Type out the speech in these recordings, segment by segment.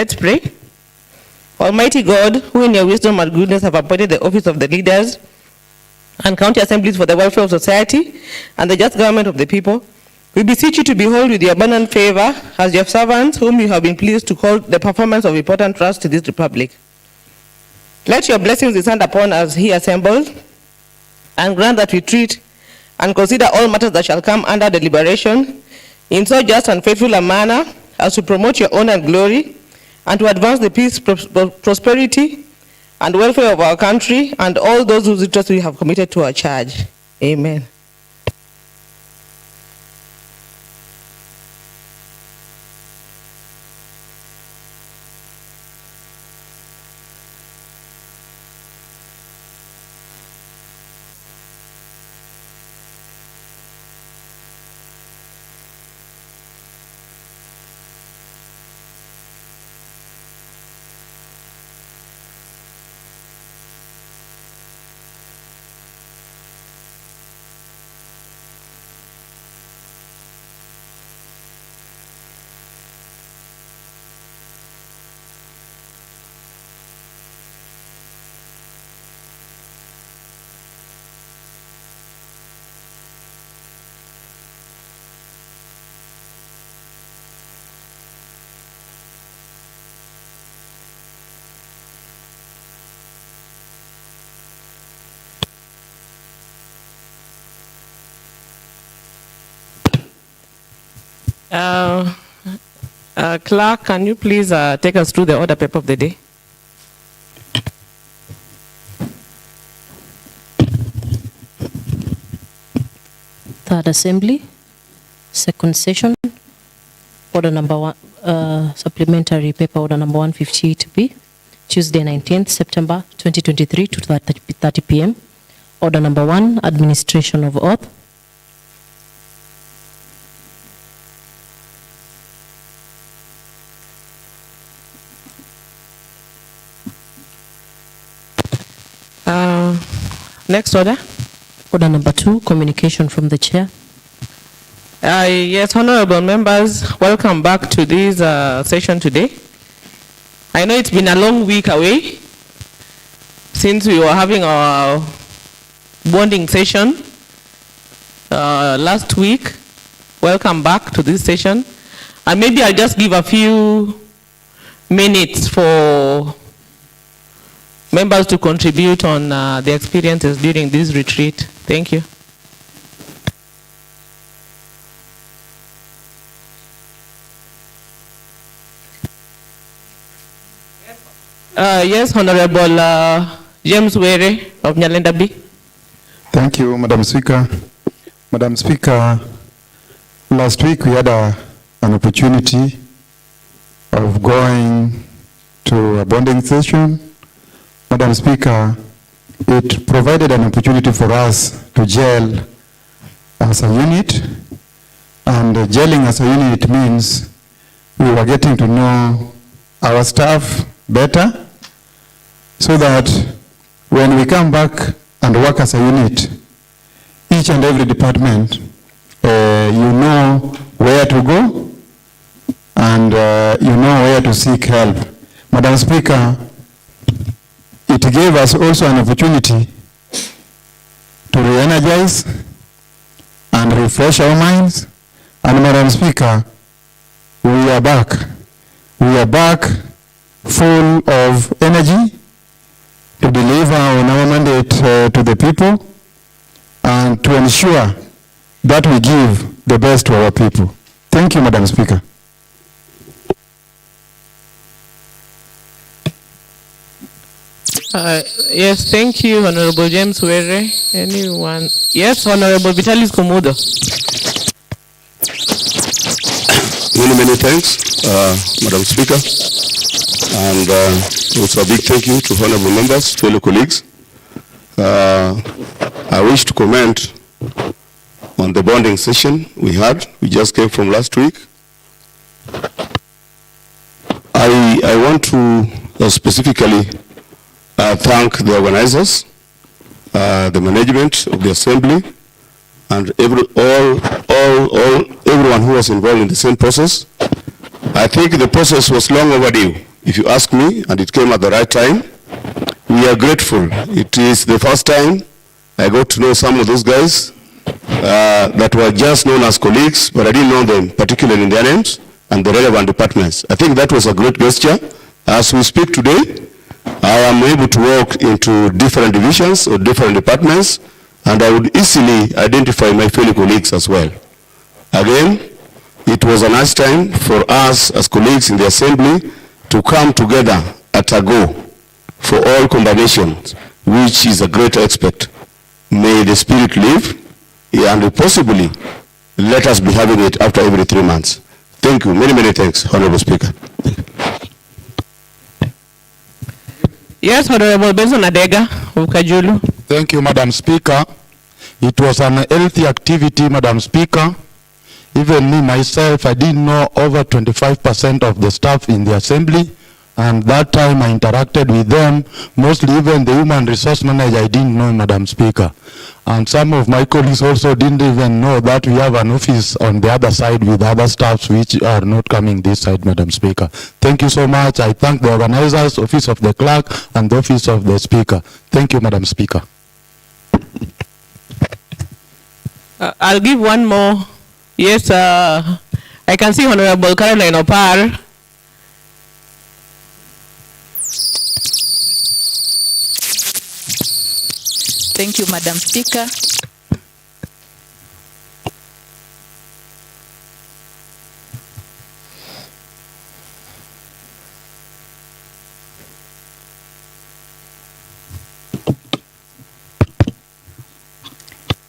Let's pray. Almighty God, who in your wisdom and goodness have appointed the office of the leaders and county assemblies for the welfare of society and the just government of the people, we beseech you to behold with your abundant favor as your servants whom you have been pleased to call the performance of important trust to this republic. Let your blessings descend upon us here assembled, and grant that we treat and consider all matters that shall come under deliberation in so just and faithful a manner as to promote your honor and glory, and to advance the peace, prosperity, and welfare of our country and all those whose interests we have committed to our charge. Amen. Clerk, can you please take us through the order paper of the day? Third Assembly, second session, order number 1, supplementary paper order number 158B, Tuesday 19th September 2023 to 30 p.m. Order number 1, administration of oath. Next order. Order number 2, communication from the chair. Yes, honorable members, welcome back to this session today. I know it's been a long week away since we were having our bonding session last week. Welcome back to this session. And maybe I'll just give a few minutes for members to contribute on the experiences during this retreat. Thank you. Yes, Honorable James Were of Nyalenda B. Thank you, Madam Speaker. Madam Speaker, last week we had an opportunity of going to a bonding session. Madam Speaker, it provided an opportunity for us to gel as a unit, and gelling as a unit means we were getting to know our staff better, so that when we come back and work as a unit, each and every department, you know where to go and you know where to seek help. Madam Speaker, it gave us also an opportunity to re-energize and refresh our minds. And Madam Speaker, we are back. We are back full of energy to deliver on our mandate to the people and to ensure that we give the best to our people. Thank you, Madam Speaker. Yes, thank you, Honorable James Were. Anyone? Yes, Honorable Vitalis Komodo. Many thanks, Madam Speaker. And also a big thank you to honorable members, fellow colleagues. I wish to comment on the bonding session we had. We just came from last week. I want to specifically thank the organizers, the management of the assembly, and everyone who was involved in the same process. I think the process was long overdue. if you ask me, and it came at the right time. We are grateful. It is the first time I got to know some of those guys that were just known as colleagues, but I didn't know them, particularly in their names and the relevant departments. I think that was a great gesture. As we speak today, I am able to walk into different divisions or different departments, and I would easily identify my fellow colleagues as well. Again, it was a nice time for us as colleagues in the assembly to come together at a go for all combinations, which is a great aspect. May the spirit live, and possibly let us be having it after every 3 months. Thank you. Many, many thanks, Honorable Speaker. Yes, Honorable Benson Adega of Kajulu. Thank you, Madam Speaker. It was an healthy activity, Madam Speaker. Even me, myself, I didn't know over 25% of the staff in the assembly. And that time I interacted with them, mostly even the human resource manager I didn't know, Madam Speaker. And some of my colleagues also didn't even know that we have an office on the other side with other staffs which are not coming this side, Madam Speaker. Thank you so much. I thank the organizers, Office of the Clerk, and the Office of the Speaker. Thank you, Madam Speaker. I'll give one more. Yes, I can see Honorable Caroline Opar. Thank you, Madam Speaker.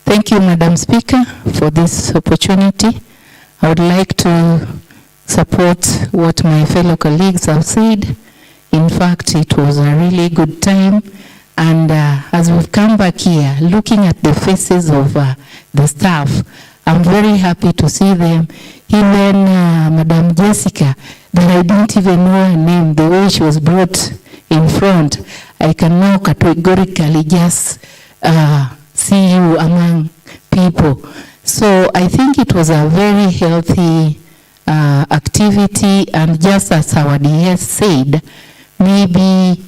Thank you, Madam Speaker, for this opportunity. I would like to support what my fellow colleagues have said. In fact, it was a really good time. And as we've come back here, looking at the faces of the staff, I'm very happy to see them. Even Madam Jessica, that I didn't even know her name, the way she was brought in front, I can now categorically just see you among people. So I think it was a very healthy activity, and just as our DS said, maybe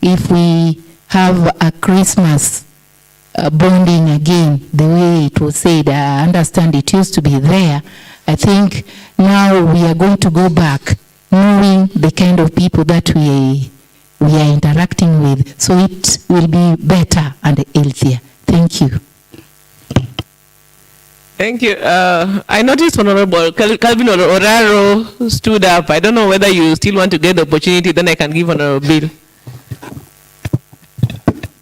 if we have a Christmas bonding again, the way it was said, I understand it used to be there. I think now we are going to go back knowing the kind of people that we are interacting with, so it will be better and healthier. Thank you. Thank you. I noticed Honorable Calvin Oraro stood up. I don't know whether you still want to get the opportunity, then I can give Honorable Bill.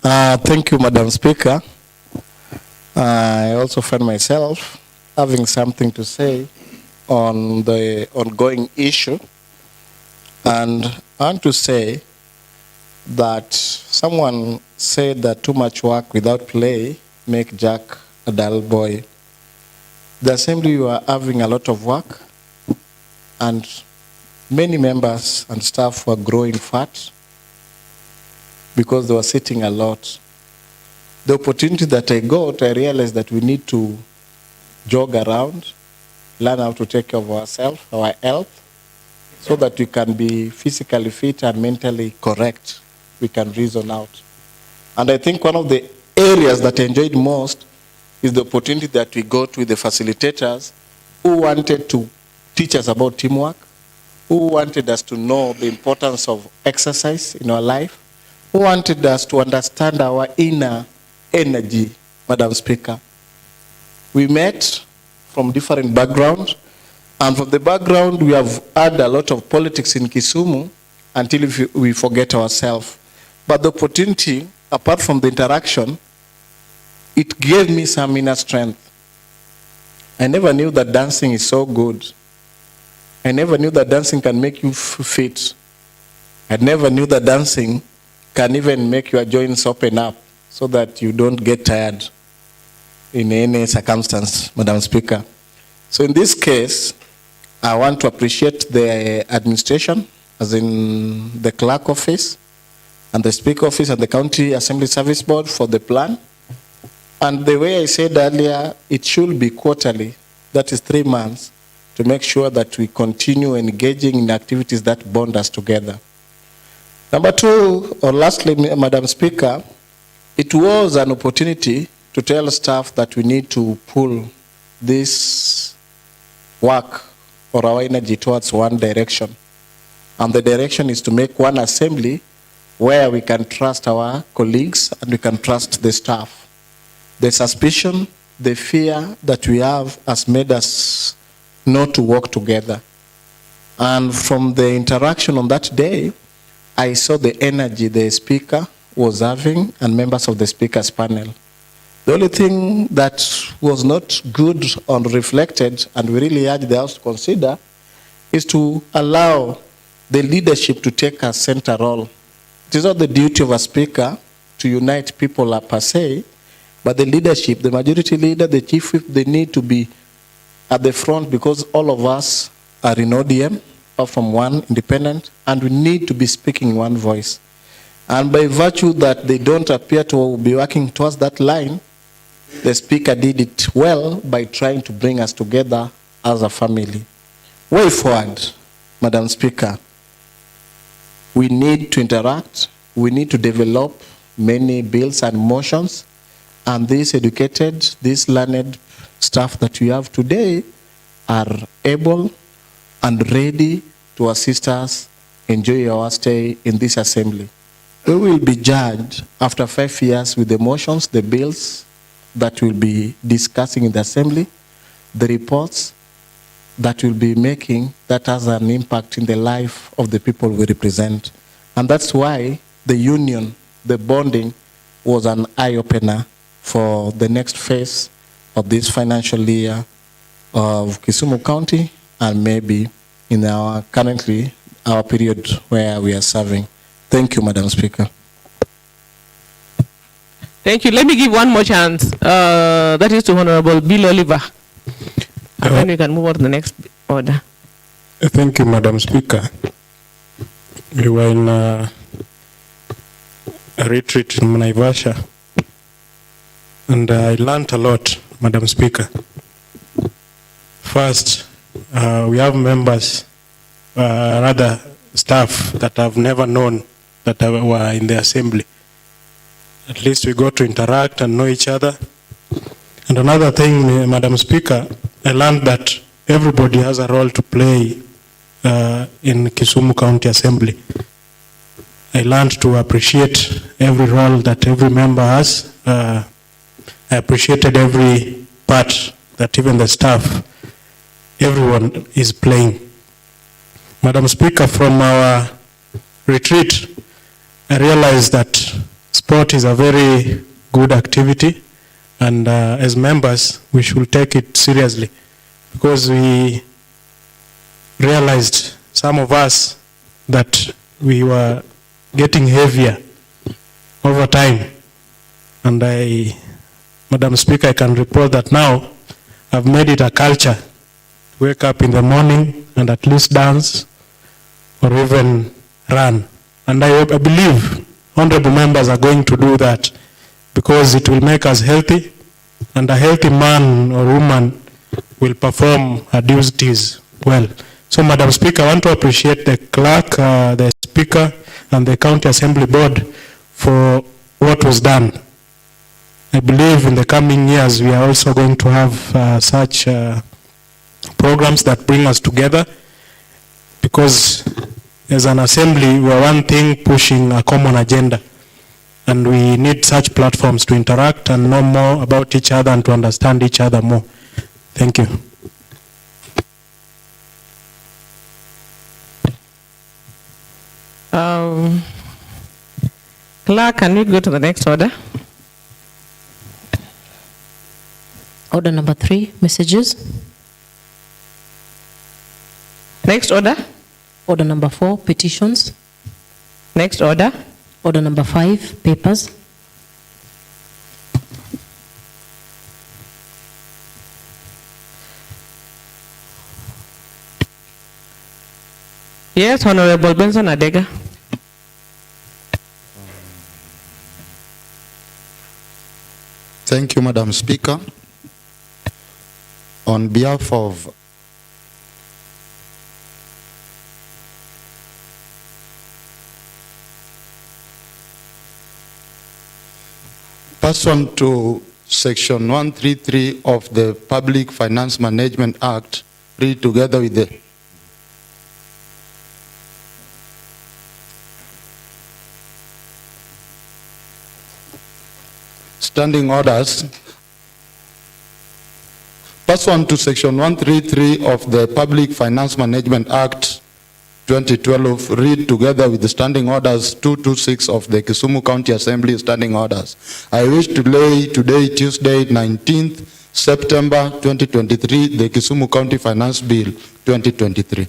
Thank you, Madam Speaker. I also find myself having something to say on the ongoing issue. And I want to say that someone said that too much work without play make Jack a dull boy. The assembly, you are having a lot of work, and many members and staff were growing fat because they were sitting a lot. The opportunity that I got, I realized that we need to jog around, learn how to take care of ourselves, our health, so that we can be physically fit and mentally correct. We can reason out. And I think one of the areas that I enjoyed most is the opportunity that we got with the facilitators who wanted to teach us about teamwork, who wanted us to know the importance of exercise in our life, who wanted us to understand our inner energy, Madam Speaker. We met from different backgrounds, and from the background we have had a lot of politics in Kisumu until we forget ourselves. But the opportunity, apart from the interaction, it gave me some inner strength. I never knew that dancing is so good. I never knew that dancing can make you fit. I never knew that dancing can even make your joints open up so that you don't get tired in any circumstance, Madam Speaker. So in this case, I want to appreciate the administration, as in the clerk office and the speaker office and the county assembly service board for the plan. And the way I said earlier, it should be quarterly, that is 3 months, to make sure that we continue engaging in activities that bond us together. Number two, or lastly, Madam Speaker, it was an opportunity to tell staff that we need to pull this work or our energy towards one direction. And the direction is to make one assembly where we can trust our colleagues and we can trust the staff. The suspicion, the fear that we have has made us not to work together. And from the interaction on that day, I saw the energy the speaker was having and members of the speaker's panel. The only thing that was not good or reflected, and we really urge the House to consider, is to allow the leadership to take a center role. It is not the duty of a speaker to unite people per se, but the leadership, the majority leader, the chief whip, they need to be at the front because all of us are in ODM or from one independent, and we need to be speaking one voice. And by virtue that they don't appear to be working towards that line, the speaker did it well by trying to bring us together as a family. Way forward, Madam Speaker, we need to interact, we need to develop many bills and motions, and these educated, these learned staff that we have today are able and ready to assist us enjoy our stay in this assembly. We will be judged after 5 years with the motions, the bills that we'll be discussing in the assembly, the reports that we'll be making that has an impact in the life of the people we represent. And that's why the union, the bonding, was an eye-opener for the next phase of this financial year of Kisumu County and maybe in our currently our period where we are serving. Thank you, Madam Speaker. Thank you. Let me give one more chance. That is to Honorable Bill Oliver. And then we can move on to the next order. Thank you, Madam Speaker. We were in a retreat in Naivasha, and I learned a lot, Madam Speaker. First, we have members, rather staff that I've never known that were in the assembly. At least we got to interact and know each other. And another thing, Madam Speaker, I learned that everybody has a role to play in Kisumu County Assembly. I learned to appreciate every role that every member has. I appreciated every part that even the staff, everyone is playing. Madam Speaker, from our retreat, I realized that sport is a very good activity, and as members, we should take it seriously, because we realized, some of us, that we were getting heavier over time. And Madam Speaker, I can report that now I've made it a culture to wake up in the morning and at least dance or even run. And I believe honorable members are going to do that, because it will make us healthy, and a healthy man or woman will perform her duties well. So, Madam Speaker, I want to appreciate the clerk, the speaker, and the County Assembly Board for what was done. I believe in the coming years we are also going to have such programs that bring us together, because as an assembly we are one thing pushing a common agenda, and we need such platforms to interact and know more about each other and to understand each other more. Thank you. Clerk, can we go to the next order? Order number 3, messages. Next order? Order number 4, petitions. Next order? Order number 5, papers. Yes, Honorable Benson Adega. Thank you, Madam Speaker. On behalf of Pursuant to Section 133 of the Public Finance Management Act, read together with the standing orders. Pursuant to Section 133 of the Public Finance Management Act 2012, read together with the standing orders 226 of the Kisumu County Assembly standing orders. I wish to lay today, Tuesday, 19th September 2023, the Kisumu County Finance Bill 2023.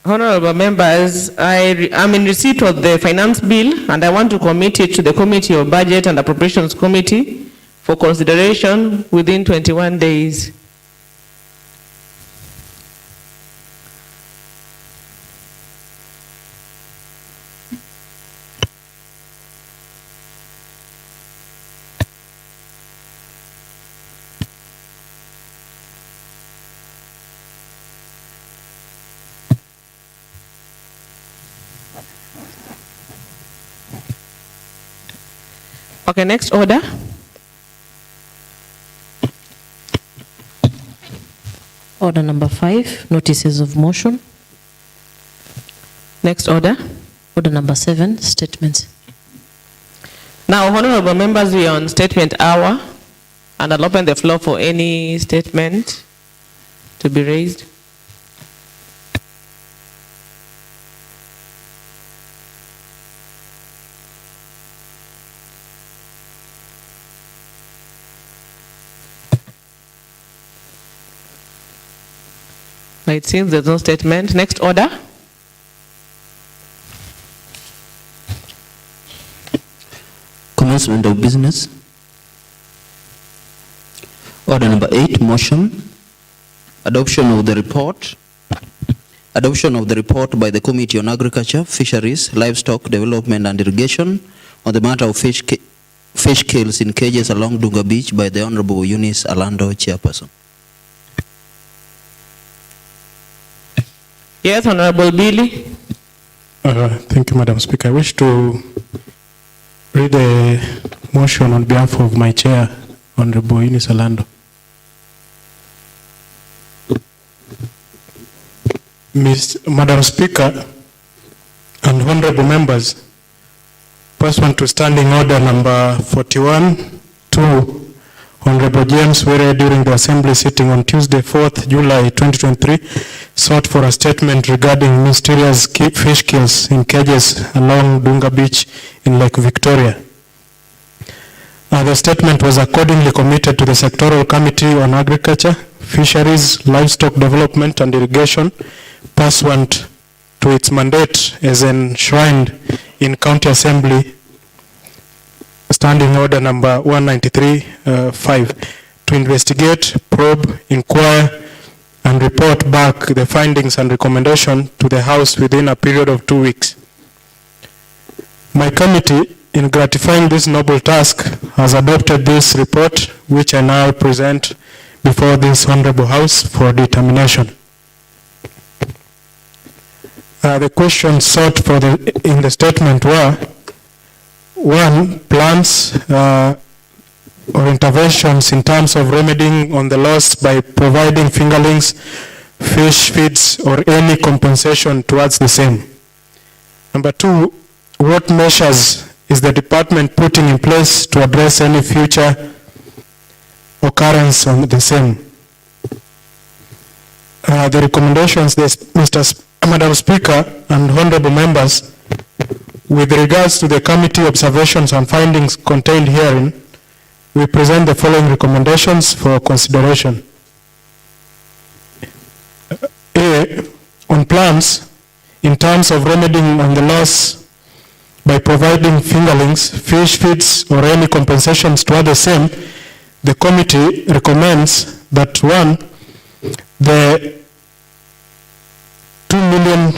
Honorable members, I am in receipt of the finance bill and I want to commit it to the Committee of Budget and Appropriations Committee for consideration within 21 days. Okay, next order. Order number 5, notices of motion. Next order. Order number 7, statements. Now, honorable members, we are on statement hour, and I'll open the floor for any statement to be raised. It seems there's no statement. Next order. Commencement of business. Order number 8, motion. Adoption of the report. Adoption of the report by the Committee on Agriculture, Fisheries, Livestock Development and Irrigation on the matter of fish kills in cages along Dunga Beach by the Honorable Eunice Alando, Chairperson. Yes, Honorable Billy. Thank you, Madam Speaker. I wish to read a motion on behalf of my chair, Honorable Eunice Alando. Madam Speaker and honorable members, pursuant to standing order number 41-2, Honorable James Were during the Assembly sitting on Tuesday, 4th July 2023, sought for a statement regarding mysterious fish kills in cages along Dunga Beach in Lake Victoria. The statement was accordingly committed to the Sectoral Committee on Agriculture, Fisheries, Livestock Development and Irrigation, pursuant to its mandate as enshrined in County Assembly Standing Order number 193-5 to investigate, probe, inquire, and report back the findings and recommendation to the House within a period of 2 weeks. My committee, in gratifying this noble task, has adopted this report, which I now present before this Honorable House for determination. The questions sought for in the statement were: 1, plans or interventions in terms of remedying on the loss by providing fingerlings, fish feeds, or any compensation towards the same. Number 2, what measures is the department putting in place to address any future occurrence on the same? The recommendations, Madam Speaker and honorable members, with regards to the committee observations and findings contained herein, we present the following recommendations for consideration. A, on plans, in terms of remedying on the loss by providing fingerlings, fish feeds, or any compensations toward the same, the committee recommends that 1, the 2 million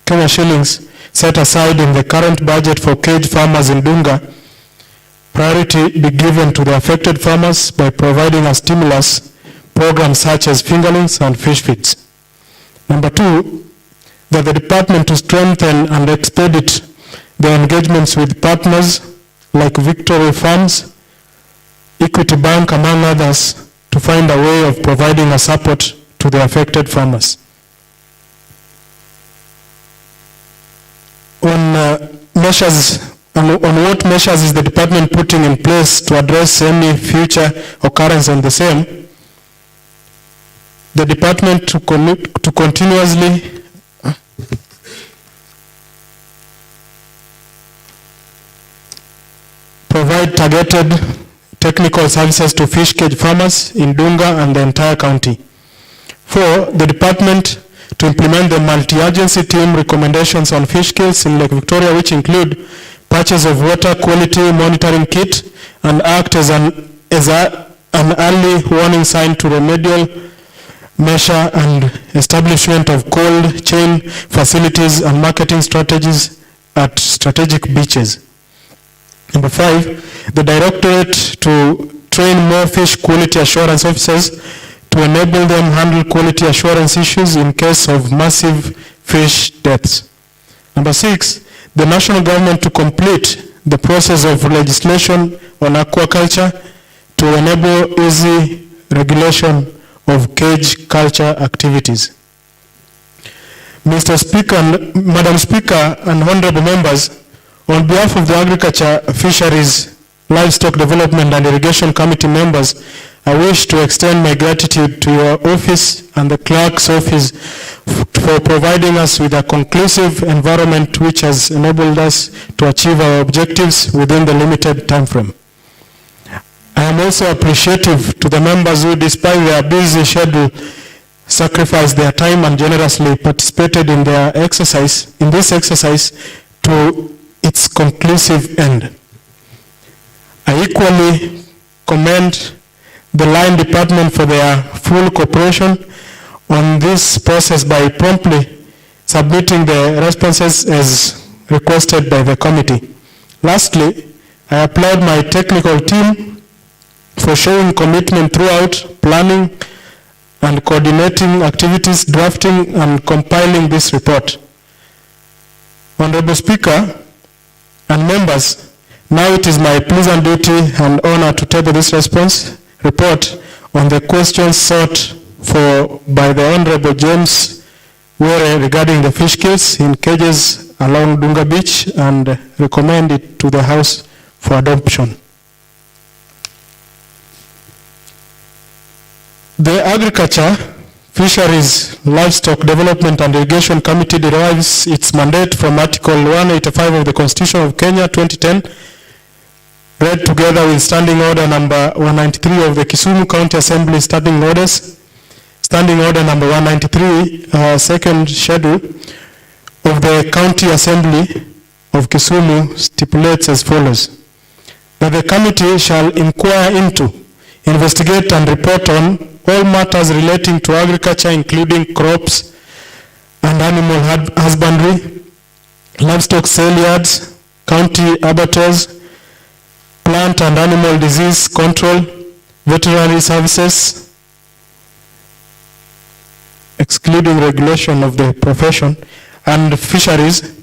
Kenya shillings set aside in the current budget for cage farmers in Dunga priority be given to the affected farmers by providing a stimulus program such as fingerlings and fish feeds. Number 2, that the department to strengthen and expedite the engagements with partners like Victory Farms, Equity Bank, among others, to find a way of providing a support to the affected farmers. On what measures is the department putting in place to address any future occurrence on the same? The department to continuously provide targeted technical services to fish cage farmers in Dunga and the entire county. 4, the department to implement the multi-agency team recommendations on fish kills in Lake Victoria, which include purchase of water quality monitoring kit and act as an early warning sign to remedial measure and establishment of cold chain facilities and marketing strategies at strategic beaches. Number 5, the directorate to train more fish quality assurance officers to enable them handle quality assurance issues in case of massive fish deaths. Number 6, the national government to complete the process of legislation on aquaculture to enable easy regulation of cage culture activities. Mr. Speaker, Madam Speaker, and honorable members, on behalf of the Agriculture, Fisheries, Livestock Development and Irrigation Committee members, I wish to extend my gratitude to your office and the clerk's office for providing us with a conclusive environment which has enabled us to achieve our objectives within the limited time frame. I am also appreciative to the members who, despite their busy schedule, sacrificed their time and generously participated in this exercise to its conclusive end. I equally commend the line department for their full cooperation on this process by promptly submitting the responses as requested by the committee. Lastly, I applaud my technical team for showing commitment throughout planning and coordinating activities, drafting and compiling this report. Honorable Speaker and members, now it is my pleasant duty and honor to table this report on the questions sought for by the Honorable James Were regarding the fish kills in cages along Dunga Beach and recommend it to the House for adoption. The Agriculture, Fisheries, Livestock Development and Irrigation Committee derives its mandate from Article 185 of the Constitution of Kenya 2010, read together with Standing Order number 193 of the Kisumu County Assembly Standing Orders, Standing Order number 193, second schedule of the County Assembly of Kisumu stipulates as follows: that the committee shall inquire into, investigate and report on all matters relating to agriculture, including crops and animal husbandry, livestock sale yards, county abattoirs, plant and animal disease control, veterinary services, excluding regulation of the profession, and fisheries,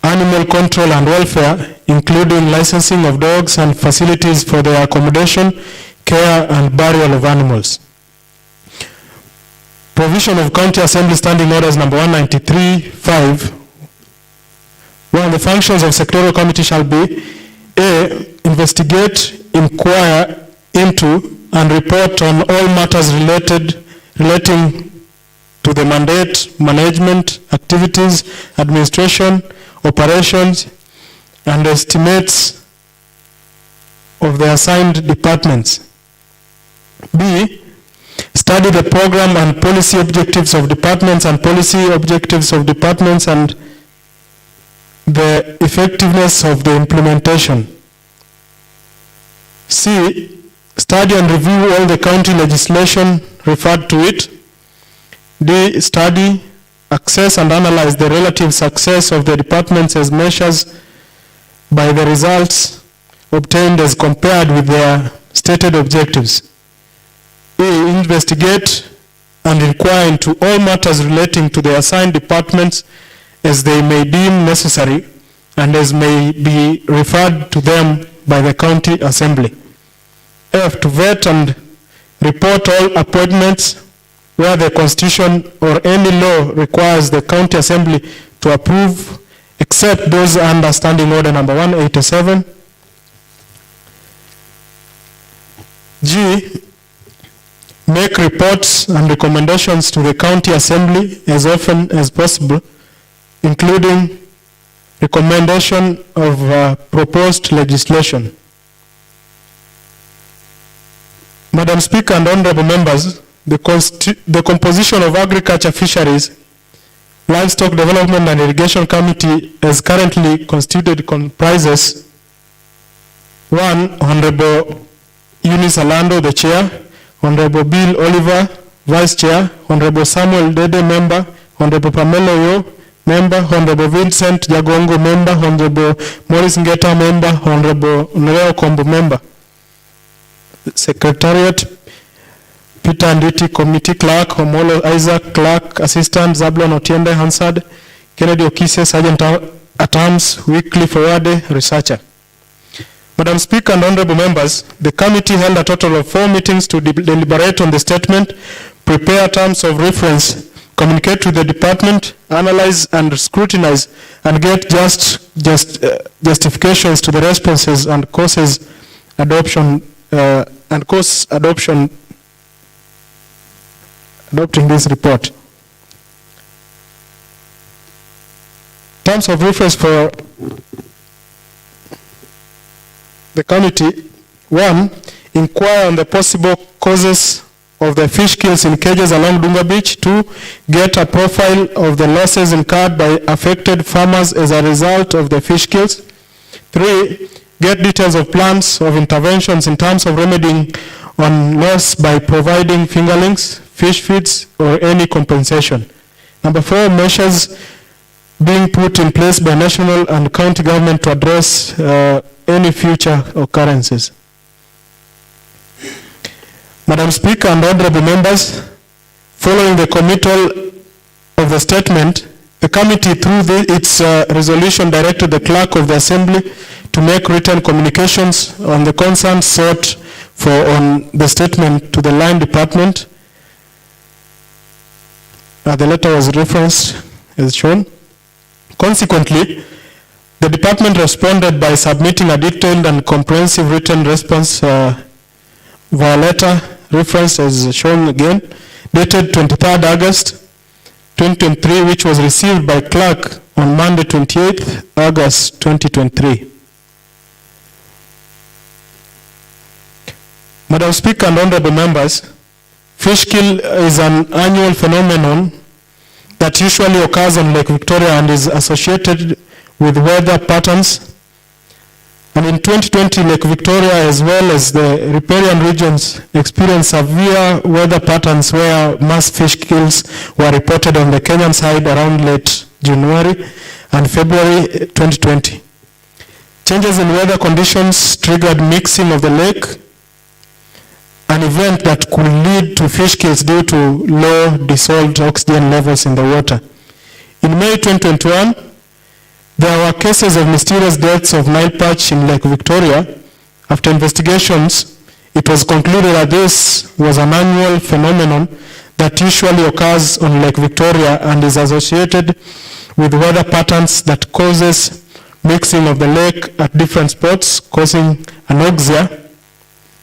animal control and welfare, including licensing of dogs and facilities for their accommodation, care and burial of animals. Provision of County Assembly Standing Orders number 193-5. One of the functions of sectorial committee shall be: A, investigate, inquire into, and report on all matters relating to the mandate, management, activities, administration, operations, and estimates of the assigned departments. B, study the program and policy objectives of departments and policy objectives of departments and the effectiveness of the implementation. C, study and review all the county legislation referred to it. D, study, assess and analyze the relative success of the departments as measures by the results obtained as compared with their stated objectives. A, investigate and inquire into all matters relating to the assigned departments as they may deem necessary and as may be referred to them by the county assembly. F, to vet and report all appointments where the constitution or any law requires the county assembly to approve, except those under standing order number 187. G, make reports and recommendations to the county assembly as often as possible, including recommendation of proposed legislation. Madam Speaker and honorable members, the composition of Agriculture, Fisheries, Livestock Development and Irrigation Committee as currently constituted comprises 1. Honorable Eunice Alando, the Chair, Honorable Bill Oliver, Vice Chair, Honorable Samuel Dede, Member, Honorable Pamela Yo, Member, Honorable Vincent Jagongo, Member, Honorable Morris Ngeta, Member, Honorable Nereo Kombo, Member. Secretariat, Peter Anditi, Committee Clerk, Homolo Isaac, Clerk, Assistant, Zablon Otiende, Hansard, Kennedy Okise, Sergeant at Arms, Weekly Forward, Researcher. Madam Speaker and honorable members, the committee held a total of 4 meetings to deliberate on the statement, prepare terms of reference, communicate with the department, analyze and scrutinize, and get justifications to the responses and causes adoption adopting this report. Terms of reference for the committee: 1. Inquire on the possible causes of the fish kills in cages along Dunga Beach. 2. Get a profile of the losses incurred by affected farmers as a result of the fish kills. 3. Get details of plans of interventions in terms of remedying on loss by providing fingerlings, fish feeds, or any compensation. 4. Measures being put in place by national and county government to address any future occurrences. Madam Speaker and honorable members, following the committal of the statement, the committee through its resolution directed the clerk of the assembly to make written communications on the concerns sought for on the statement to the line department. The letter was referenced as shown. Consequently, the department responded by submitting a detailed and comprehensive written response via letter reference as shown again, dated 23rd August 2023, which was received by clerk on Monday 28th August 2023. Madam Speaker and honorable members, fish kill is an annual phenomenon that usually occurs on Lake Victoria and is associated with weather patterns. And in 2020, Lake Victoria as well as the riparian regions experienced severe weather patterns where mass fish kills were reported on the Kenyan side around late January and February 2020. Changes in weather conditions triggered mixing of the lake, an event that could lead to fish kills due to low dissolved oxygen levels in the water. In May 2021, there were cases of mysterious deaths of Nile perch in Lake Victoria. After investigations, it was concluded that this was an annual phenomenon that usually occurs on Lake Victoria and is associated with weather patterns that causes mixing of the lake at different spots, causing anoxia,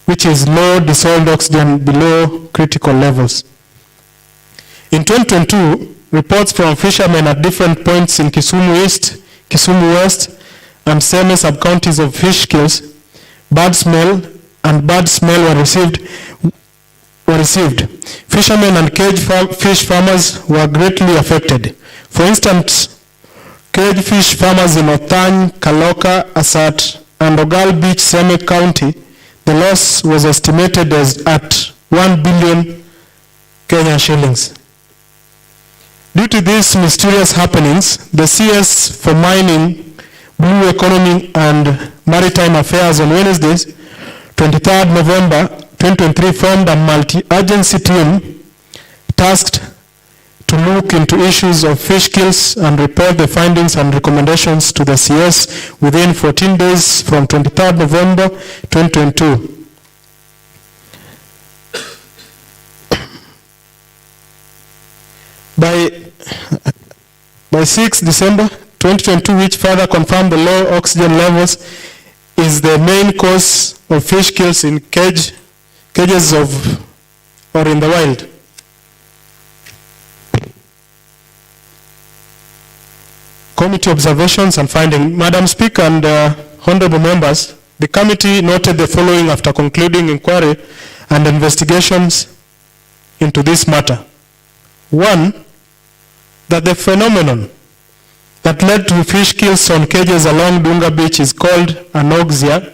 which is low dissolved oxygen below critical levels. In 2022, reports from fishermen at different points in Kisumu East, Kisumu West, and Seme sub-counties of fish kills, bad smell were received. Fishermen and cage fish farmers were greatly affected. For instance, cage fish farmers in Othany, Kaloka, Asat, and Ogal Beach, Seme County, the loss was estimated as at 1 billion Kenyan shillings. Due to these mysterious happenings, the CS for mining, blue economy, and Maritime Affairs on Wednesdays, 23rd November 2023, formed a multi-agency team tasked to look into issues of fish kills and report the findings and recommendations to the CS within 14 days from 23rd November 2022. By 6 December 2022, which further confirmed the low oxygen levels is the main cause of fish kills in cages or in the wild. Committee observations and finding. Madam Speaker and honorable members, the committee noted the following after concluding inquiry and investigations into this matter. One, that the phenomenon that led to fish kills on cages along Dunga Beach is called anoxia,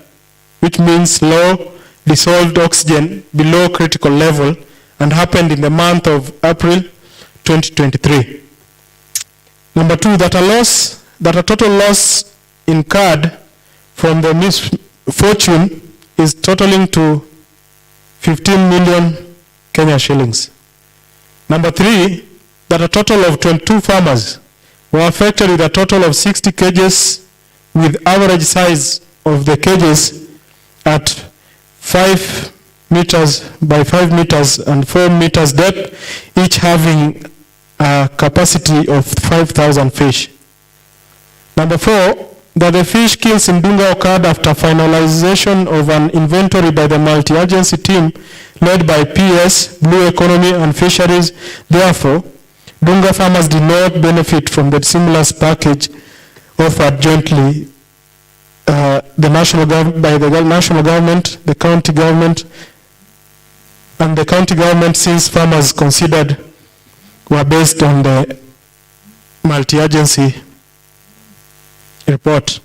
which means low dissolved oxygen below critical level, and happened in the month of April 2023. Number two, that a total loss incurred from the misfortune is totaling to 15 million Kenya shillings. Number three, that a total of 22 farmers were affected with a total of 60 cages, with average size of the cages at 5 meters by 5 meters and 4 meters depth, each having a capacity of 5,000 fish. Number four, that the fish kills in Dunga occurred after finalization of an inventory by the multi-agency team led by PS, Blue Economy and Fisheries. Therefore, Dunga farmers did not benefit from the stimulus package offered jointly by the national government, the county government, and the county government, since farmers considered were based on the multi-agency report.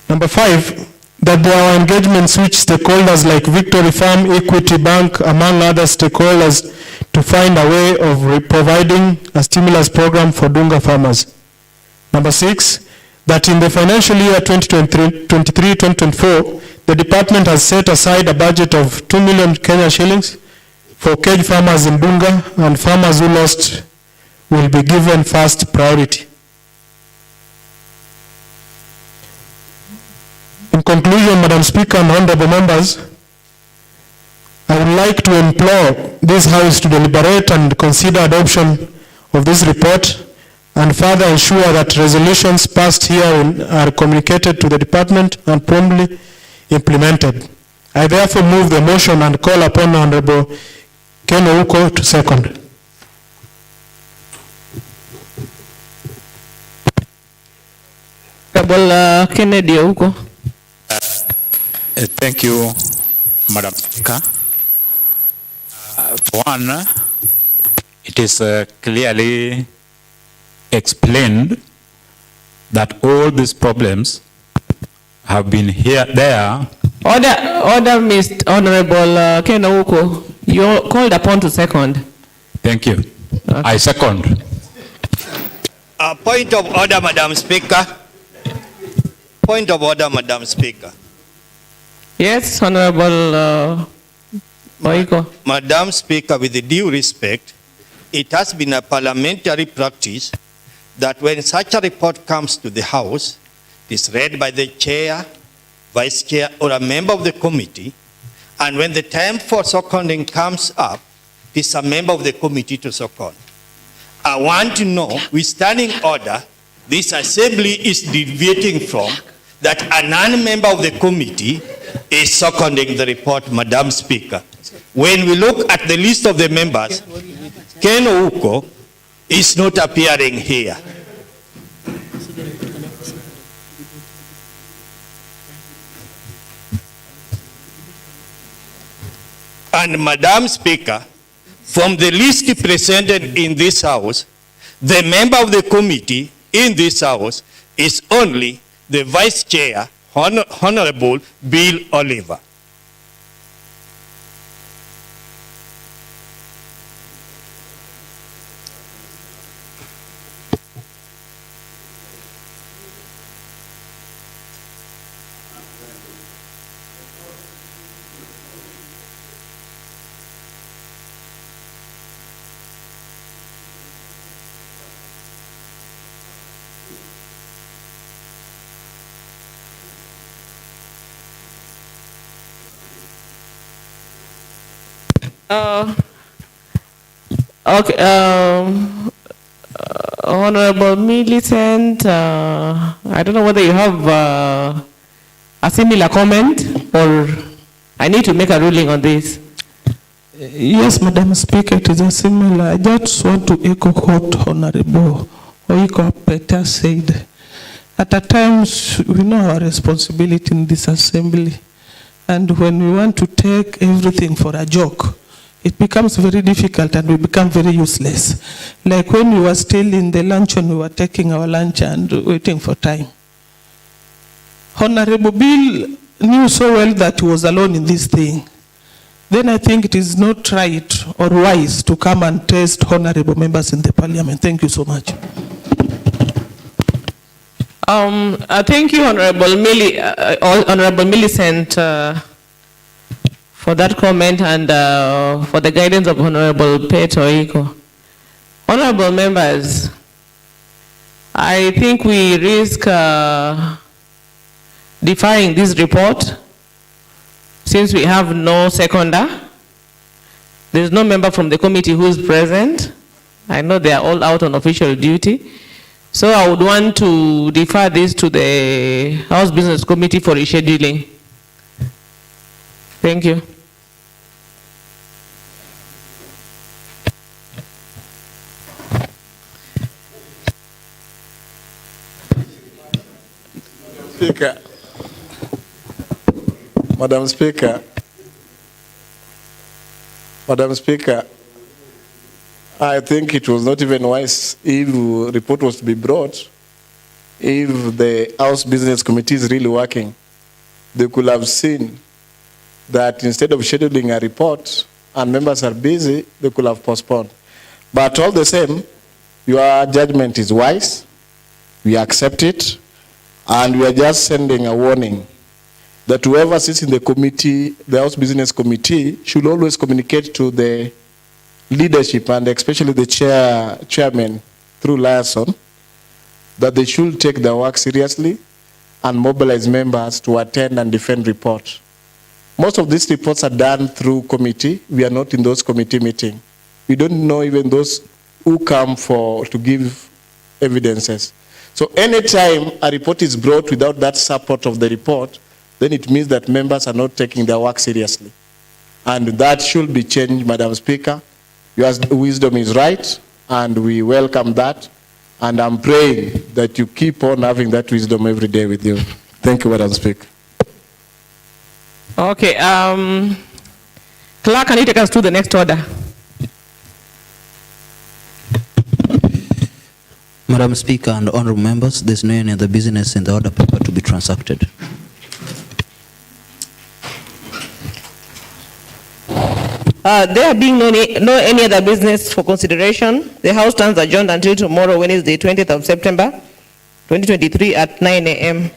Number five, that there are engagements which stakeholders like Victory Farm, Equity Bank, among other stakeholders, to find a way of providing a stimulus program for Dunga farmers. Number six, that in the financial year 2023-2024, the department has set aside a budget of 2 million Kenya shillings for cage farmers in Dunga, and farmers who lost will be given first priority. In conclusion, Madam Speaker and honorable members, I would like to implore this House to deliberate and consider adoption of this report and further ensure that resolutions passed here are communicated to the department and promptly implemented. I therefore move the motion and call upon Honorable Ken Ouko to second. Honorable Kennedy Ouko. Thank you, Madam Speaker. For one, it is clearly explained that all these problems have been there. Order, Mr. Honorable Ken Ouko. You're called upon to second. Thank you. Okay. I second. A point of order, Madam Speaker. Point of order, Madam Speaker. Yes, Honorable Moiko. Madam Speaker, with the due respect, it has been a parliamentary practice that when such a report comes to the House, it is read by the chair, vice chair, or a member of the committee, and when the time for seconding comes up, it is a member of the committee to second. I want to know, with standing order, this assembly is deviating from that a non-member of the committee is seconding the report, Madam Speaker. When we look at the list of the members, Ken Ouko is not appearing here. And Madam Speaker, from the list presented in this House, the member of the committee in this House is only the Vice Chair, Honorable Bill Oliver. Okay, Honorable Millicent, I don't know whether you have a similar comment or I need to make a ruling on this. Yes, Madam Speaker, it is a similar. I just want to echo what Honorable Oiko Peter said. At times, we know our responsibility in this assembly. And when we want to take everything for a joke, it becomes very difficult and we become very useless. Like when we were still in the luncheon, we were taking our lunch and waiting for time. Honorable Bill knew so well that he was alone in this thing. Then I think it is not right or wise to come and test honorable members in the parliament. Thank you so much. Thank you, Honorable Millicent, for that comment and for the guidance of Honorable Peter Oiko. Honorable members, I think we risk defying this report since we have no seconder. There is no member from the committee who is present. I know they are all out on official duty. So I would want to defer this to the House Business Committee for rescheduling. Thank you. Speaker. Madam Speaker. Madam Speaker, I think it was not even wise if a report was to be brought. If the House Business Committee is really working, they could have seen that instead of scheduling a report and members are busy, they could have postponed. But all the same, your judgment is wise. We accept it. And we are just sending a warning that whoever sits in the committee, the House Business Committee, should always communicate to the leadership and especially the chairman through liaison that they should take their work seriously and mobilize members to attend and defend reports. Most of these reports are done through committee. We are not in those committee meetings. We don't know even those who come to give evidences. So anytime a report is brought without that support of the report, then it means that members are not taking their work seriously. And that should be changed, Madam Speaker. Your wisdom is right, and we welcome that. And I'm praying that you keep on having that wisdom every day with you. Thank you, Madam Speaker. Okay. Clerk, can you take us to the next order? Madam Speaker and honorable members, there's no any other business in the order paper to be transacted. There being no any other business for consideration, the House stands adjourned until tomorrow, Wednesday, 20th of September, 2023 at 9 a.m.